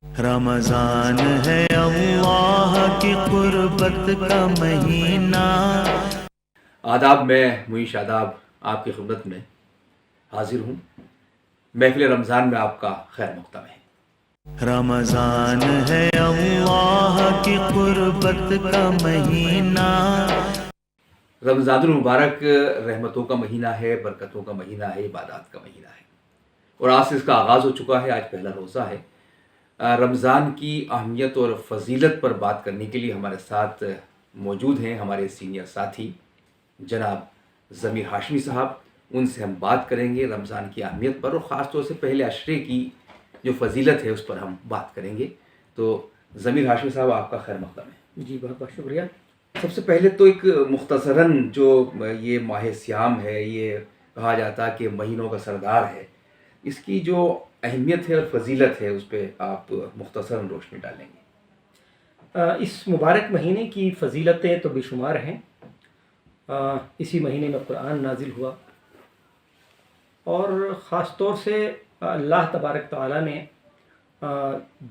رمضان ہے اللہ کی قربت کا مہینہ۔ آداب، میں معین شاداب آپ کی خدمت میں حاضر ہوں۔ محفل رمضان میں آپ کا خیر مقدم ہے۔ رمضان ہے اللہ کی قربت کا مہینہ۔ رمضان المبارک رحمتوں کا مہینہ ہے، برکتوں کا مہینہ ہے، عبادات کا مہینہ ہے، اور آج سے اس کا آغاز ہو چکا ہے۔ آج پہلا روزہ ہے۔ رمضان کی اہمیت اور فضیلت پر بات کرنے کے لیے ہمارے ساتھ موجود ہیں ہمارے سینئر ساتھی جناب ضمیر ہاشمی صاحب۔ ان سے ہم بات کریں گے رمضان کی اہمیت پر، اور خاص طور سے پہلے عشرے کی جو فضیلت ہے اس پر ہم بات کریں گے۔ تو ضمیر ہاشمی صاحب، آپ کا خیر مقدم ہے۔ جی بہت بہت شکریہ۔ سب سے پہلے تو ایک مختصراً جو یہ ماہ سیام ہے، یہ کہا جاتا ہے کہ مہینوں کا سردار ہے، اس کی جو اہمیت ہے اور فضیلت ہے اس پہ آپ مختصراً روشنی ڈالیں گے۔ اس مبارک مہینے کی فضیلتیں تو بے شمار ہیں۔ اسی مہینے میں قرآن نازل ہوا، اور خاص طور سے اللہ تبارک تعالیٰ نے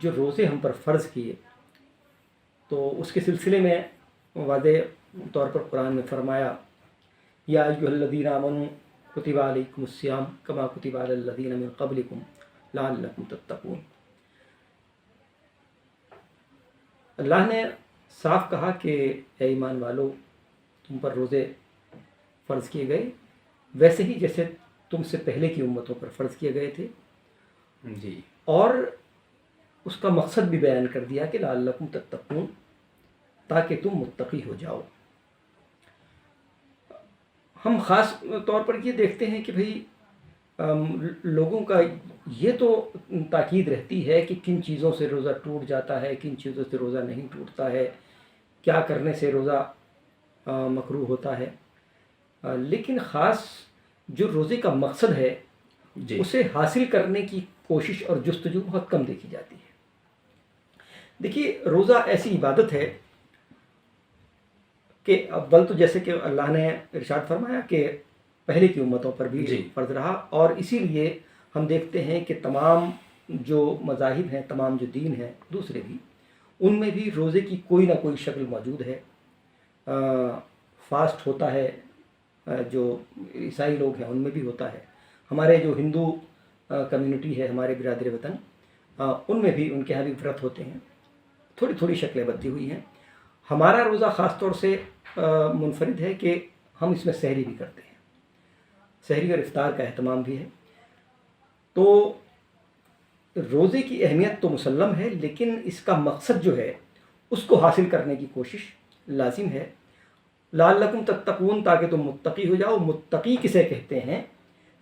جو روزے ہم پر فرض کیے، تو اس کے سلسلے میں واضح طور پر قرآن میں فرمایا، یا ایھا الذین آمنوا کتب علیکم الصیام کما کتب علی الذین من قبلکم لعلکم تتقون۔ اللہ نے صاف کہا کہ اے ایمان والو، تم پر روزے فرض کیے گئے ویسے ہی جیسے تم سے پہلے کی امتوں پر فرض کیے گئے تھے، جی، اور اس کا مقصد بھی بیان کر دیا کہ لعلکم تتقون، تاکہ تم متقی ہو جاؤ۔ ہم خاص طور پر یہ دیکھتے ہیں کہ بھئی لوگوں کا یہ تو تاکید رہتی ہے کہ کن چیزوں سے روزہ ٹوٹ جاتا ہے، کن چیزوں سے روزہ نہیں ٹوٹتا ہے، کیا کرنے سے روزہ مکروہ ہوتا ہے، لیکن خاص جو روزے کا مقصد ہے جی، اسے حاصل کرنے کی کوشش اور جستجو بہت کم دیکھی جاتی ہے۔ دیکھیے، روزہ ایسی عبادت ہے کہ اول تو جیسے کہ اللہ نے ارشاد فرمایا کہ پہلے کی امتوں پر بھی جی، فرض رہا، اور اسی لیے ہم دیکھتے ہیں کہ تمام جو مذاہب ہیں، تمام جو دین ہیں دوسرے بھی، ان میں بھی روزے کی کوئی نہ کوئی شکل موجود ہے۔ فاسٹ ہوتا ہے، جو عیسائی لوگ ہیں ان میں بھی ہوتا ہے، ہمارے جو ہندو کمیونٹی ہے، ہمارے برادر وطن، ان میں بھی ان کے یہاں بھی ورت ہوتے ہیں، تھوڑی تھوڑی شکلیں بدلی ہوئی ہیں۔ ہمارا روزہ خاص طور سے منفرد ہے کہ ہم اس میں سحری بھی کرتے ہیں، سحری اور افطار کا اہتمام بھی ہے۔ تو روزے کی اہمیت تو مسلم ہے، لیکن اس کا مقصد جو ہے اس کو حاصل کرنے کی کوشش لازم ہے۔ لعلکم تتقون، تاکہ تم متقی ہو جاؤ۔ متقی کسے کہتے ہیں،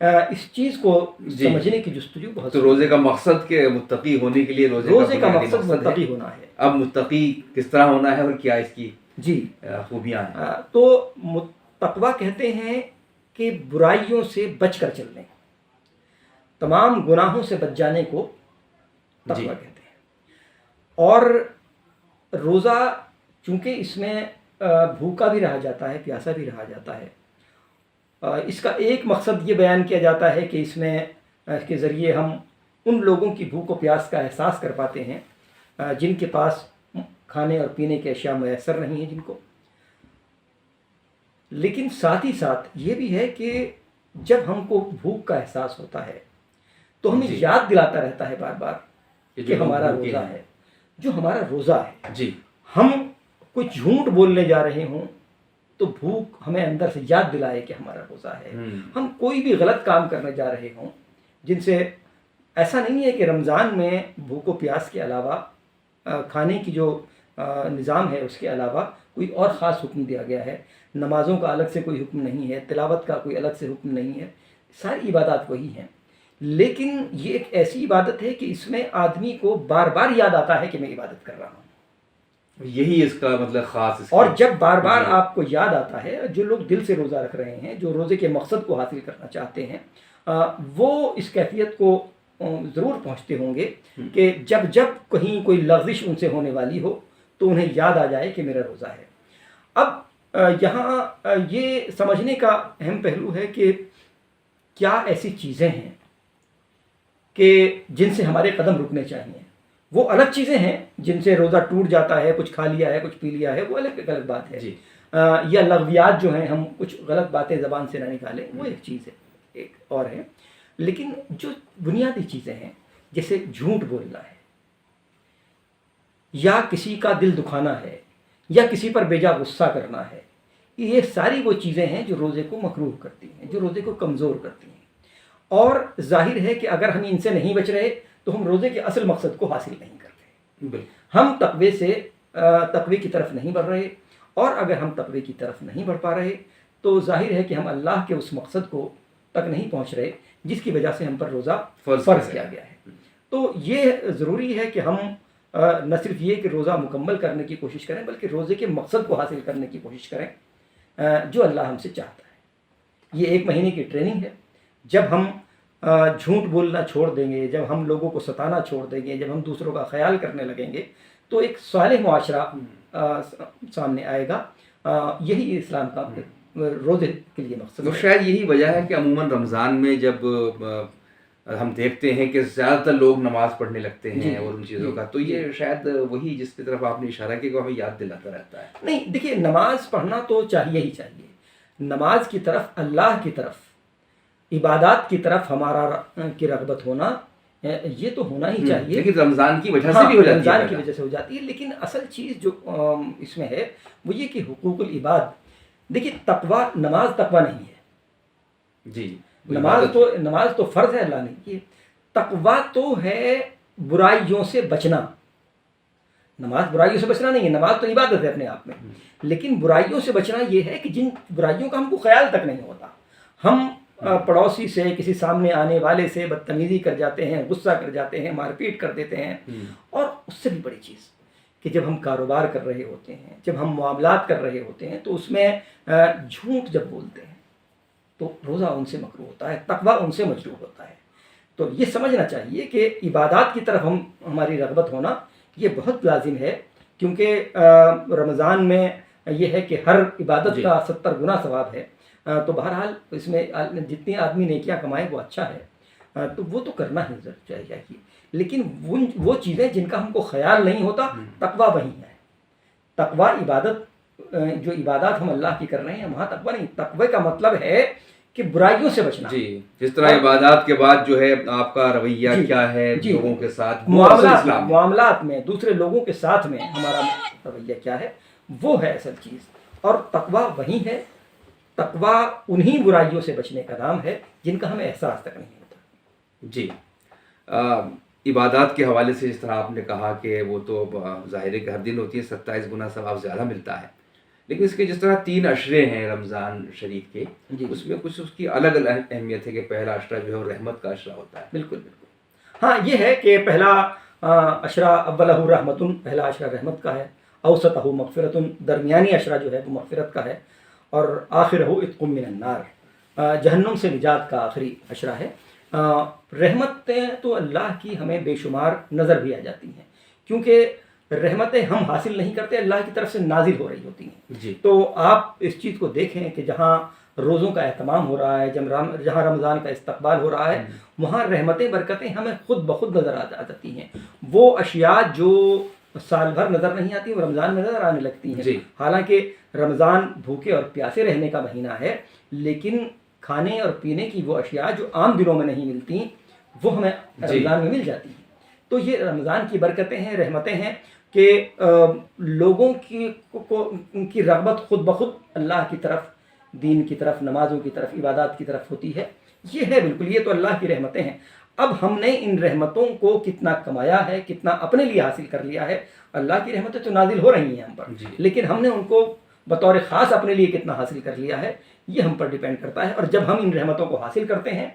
اس چیز کو سمجھنے کی جستجو بہت تو روزے کا مقصد کہ متقی ہونے کے لیے روزے کا مقصد متقی ہونا ہے۔ اب متقی کس طرح ہونا ہے اور کیا اس کی جی، خوبیاں ہیں؟ تو تقویٰ کہتے ہیں کہ برائیوں سے بچ کر چلنے، تمام گناہوں سے بچ جانے کو تقویٰ کہتے ہیں۔ اور روزہ چونکہ اس میں بھوکا بھی رہا جاتا ہے، پیاسا بھی رہا جاتا ہے، اس کا ایک مقصد یہ بیان کیا جاتا ہے کہ اس میں اس کے ذریعے ہم ان لوگوں کی بھوک و پیاس کا احساس کر پاتے ہیں جن کے پاس کھانے اور پینے کے اشیاء میسر نہیں ہیں جن کو۔ لیکن ساتھ ہی ساتھ یہ بھی ہے کہ جب ہم کو بھوک کا احساس ہوتا ہے تو ہمیں یاد دلاتا رہتا ہے بار بار کہ ہمارا روزہ ہے، جو ہمارا روزہ ہے۔ جی، ہم کوئی جھوٹ بولنے جا رہے ہوں تو بھوک ہمیں اندر سے یاد دلائے کہ ہمارا روزہ ہے۔ ہم کوئی بھی غلط کام کرنے جا رہے ہوں جن سے ایسا نہیں ہے کہ رمضان میں بھوک و پیاس کے علاوہ کھانے کی جو نظام ہے اس کے علاوہ کوئی اور خاص حکم دیا گیا ہے، نمازوں کا الگ سے کوئی حکم نہیں ہے، تلاوت کا کوئی الگ سے حکم نہیں ہے، ساری عبادات وہی ہیں۔ لیکن یہ ایک ایسی عبادت ہے کہ اس میں آدمی کو بار بار یاد آتا ہے کہ میں عبادت کر رہا ہوں، یہی اس کا مطلب خاص۔ اور جب بار بار آپ کو یاد آتا ہے، جو لوگ دل سے روزہ رکھ رہے ہیں، جو روزے کے مقصد کو حاصل کرنا چاہتے ہیں، وہ اس کیفیت کو ضرور پہنچتے ہوں گے کہ جب جب کہیں کوئی لغزش ان سے ہونے والی ہو تو انہیں یاد آ جائے کہ میرا روزہ ہے۔ اب یہاں یہ سمجھنے کا اہم پہلو ہے کہ کیا ایسی چیزیں ہیں کہ جن سے ہمارے قدم رکنے چاہیے۔ وہ الگ چیزیں ہیں جن سے روزہ ٹوٹ جاتا ہے، کچھ کھا لیا ہے، کچھ پی لیا ہے، وہ الگ بات ہے. جی یا لغویات جو ہیں، ہم کچھ غلط باتیں زبان سے نہ نکالیں، وہ ایک چیز ہے، ایک اور ہے. لیکن جو بنیادی چیزیں ہیں جیسے جھوٹ بولنا ہے، یا کسی کا دل دکھانا ہے، یا کسی پر بیجا غصہ کرنا ہے، یہ ساری وہ چیزیں ہیں جو روزے کو مکروہ کرتی ہیں، جو روزے کو کمزور کرتی ہیں. اور ظاہر ہے کہ اگر ہم ان سے نہیں بچ رہے تو ہم روزے کے اصل مقصد کو حاصل نہیں کر رہے. بالکل. ہم تقوی کی طرف نہیں بڑھ رہے، اور اگر ہم تقوی کی طرف نہیں بڑھ پا رہے تو ظاہر ہے کہ ہم اللہ کے اس مقصد کو تک نہیں پہنچ رہے جس کی وجہ سے ہم پر روزہ فرض کیا گیا ہے. تو یہ ضروری ہے کہ ہم نہ صرف یہ کہ روزہ مکمل کرنے کی کوشش کریں، بلکہ روزے کے مقصد کو حاصل کرنے کی کوشش کریں جو اللہ ہم سے چاہتا ہے. یہ 1 مہینے کی ٹریننگ ہے. جب ہم جھوٹ بولنا چھوڑ دیں گے، جب ہم لوگوں کو ستانا چھوڑ دیں گے، جب ہم دوسروں کا خیال کرنے لگیں گے تو ایک صالح معاشرہ سامنے آئے گا. یہی اسلام کا روزے کے لیے مقصد تو ہے. شاید یہی وجہ ہے کہ عموماً رمضان میں جب ہم دیکھتے ہیں کہ زیادہ تر لوگ نماز پڑھنے لگتے ہیں اور ان چیزوں کا، تو یہ شاید وہی جس کی طرف آپ نے اشارہ کیا کہ ہمیں یاد دلاتا رہتا ہے. نہیں، دیکھیے، نماز پڑھنا تو چاہیے ہی چاہیے. نماز کی طرف، اللہ کی طرف، عبادات کی طرف ہمارا کی رغبت ہونا یہ تو ہونا ہی چاہیے. لیکن رمضان کی وجہ سے بھی ہو جاتی ہے. رمضان کی وجہ سے ہو جاتی ہے. لیکن اصل چیز جو اس میں ہے وہ یہ کہ حقوق العباد. دیکھیے، تقویٰ، نماز تقویٰ نہیں ہے. جی، نماز تو فرض ہے اللہ نے کی. تقویٰ تو ہے برائیوں سے بچنا. نماز برائیوں سے بچنا نہیں ہے، نماز تو عبادت ہے اپنے آپ میں. لیکن برائیوں سے بچنا یہ ہے کہ جن برائیوں کا ہم کو خیال تک نہیں ہوتا، ہم پڑوسی سے، کسی سامنے آنے والے سے بدتمیزی کر جاتے ہیں، غصہ کر جاتے ہیں، مار پیٹ کر دیتے ہیں. اور اس سے بھی بڑی چیز کہ جب ہم کاروبار کر رہے ہوتے ہیں، جب ہم معاملات کر رہے ہوتے ہیں تو اس میں جھوٹ جب بولتے ہیں تو روزہ ان سے مکروہ ہوتا ہے، تقویٰ ان سے مجروح ہوتا ہے. تو یہ سمجھنا چاہیے کہ عبادات کی طرف ہماری رغبت ہونا یہ بہت لازم ہے. کیونکہ رمضان میں یہ ہے کہ ہر عبادت کا 70 گنا ثواب ہے. تو بہرحال اس میں جتنی آدمی نیکیاں کمائے وہ اچھا ہے، تو وہ تو کرنا ہی چاہیے. لیکن وہ چیزیں جن کا ہم کو خیال نہیں ہوتا، تقویٰ وہی ہے. تقویٰ عبادت، جو عبادات ہم اللہ کی کر رہے ہیں وہاں تقویٰ نہیں. تقوی کا مطلب ہے کہ برائیوں سے بچنا. جی، جس طرح عبادات کے بعد جو ہے آپ کا رویہ کیا ہے لوگوں کے ساتھ، معاملات میں، دوسرے لوگوں کے ساتھ میں ہمارا رویہ کیا ہے، وہ ہے اصل چیز. اور تقویٰ وہی ہے. تقویٰ انہی برائیوں سے بچنے کا نام ہے جن کا ہمیں احساس تک نہیں ہوتا. جی، عبادات کے حوالے سے جس طرح آپ نے کہا کہ وہ تو ظاہر ہے کہ ہر دن ہوتی ہے، 27 گنا ثواب زیادہ ملتا ہے. لیکن اس کے جس طرح 3 عشرے ہیں رمضان شریف کے، اس میں کچھ اس کی الگ الگ اہمیت ہے کہ پہلا عشرہ جو ہے وہ رحمت کا عشرہ ہوتا ہے. بالکل. ہاں، یہ ہے کہ پہلا عشرہ اولہ رحمتن، پہلا عشرہ رحمت کا ہے. اوسطہ مغفرتن، درمیانی عشرہ جو ہے وہ مغفرت کا ہے. اور آخرہ عتق من النار، جہنم سے نجات کا آخری عشرہ ہے. رحمتیں تو اللہ کی ہمیں بے شمار نظر بھی آ جاتی ہیں، کیونکہ رحمتیں ہم حاصل نہیں کرتے، اللہ کی طرف سے نازل ہو رہی ہوتی ہیں. جی. تو آپ اس چیز کو دیکھیں کہ جہاں روزوں کا اہتمام ہو رہا ہے، جہاں رمضان کا استقبال ہو رہا ہے، وہاں رحمتیں، برکتیں ہمیں خود بخود نظر آ جاتی ہیں. وہ اشیاء جو سال بھر نظر نہیں آتی وہ رمضان میں نظر آنے لگتی ہیں. جی. حالانکہ رمضان بھوکے اور پیاسے رہنے کا مہینہ ہے، لیکن کھانے اور پینے کی وہ اشیاء جو عام دنوں میں نہیں ملتی وہ ہمیں رمضان میں مل جاتی ہیں. تو یہ رمضان کی برکتیں ہیں، رحمتیں ہیں کہ لوگوں کی رغبت خود بخود اللہ کی طرف، دین کی طرف، نمازوں کی طرف، عبادات کی طرف ہوتی ہے. یہ ہے بالکل، یہ تو اللہ کی رحمتیں ہیں. اب ہم نے ان رحمتوں کو کتنا کمایا ہے، کتنا اپنے لیے حاصل کر لیا ہے. اللہ کی رحمتیں تو نازل ہو رہی ہیں ہم پر، لیکن ہم نے ان کو بطور خاص اپنے لیے کتنا حاصل کر لیا ہے یہ ہم پر ڈیپینڈ کرتا ہے. اور جب ہم ان رحمتوں کو حاصل کرتے ہیں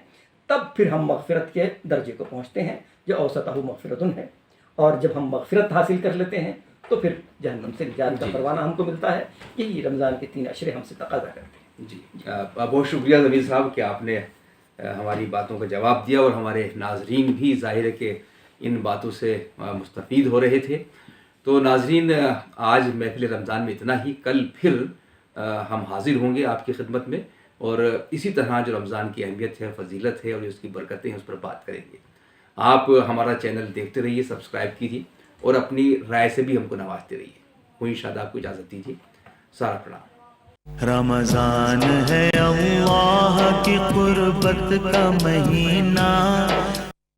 تب پھر ہم مغفرت کے درجے کو پہنچتے ہیں جو اوسطہ مغفرتن ہے. اور جب ہم مغفرت حاصل کر لیتے ہیں تو پھر جہنم سے نجات کا پروانہ ہم کو ملتا ہے. یہی رمضان کے 3 عشرے ہم سے تقاضا کرتے ہیں. جی، بہت شکریہ ضمیر صاحب کہ آپ نے ہماری باتوں کا جواب دیا، اور ہمارے ناظرین بھی ظاہر ہے کہ ان باتوں سے مستفید ہو رہے تھے. تو ناظرین، آج محفل رمضان میں اتنا ہی. کل پھر ہم حاضر ہوں گے آپ کی خدمت میں، اور اسی طرح جو رمضان کی اہمیت ہے، فضیلت ہے اور اس کی برکتیں ہیں اس پر بات کریں گے. آپ ہمارا چینل دیکھتے رہیے، سبسکرائب کیجیے اور اپنی رائے سے بھی ہم کو نوازتے رہیے۔ وہیں شاد آپ کو اجازت دیجیے، سارا پرنام۔ رمضان ہے اللہ کی قربت کا مہینہ،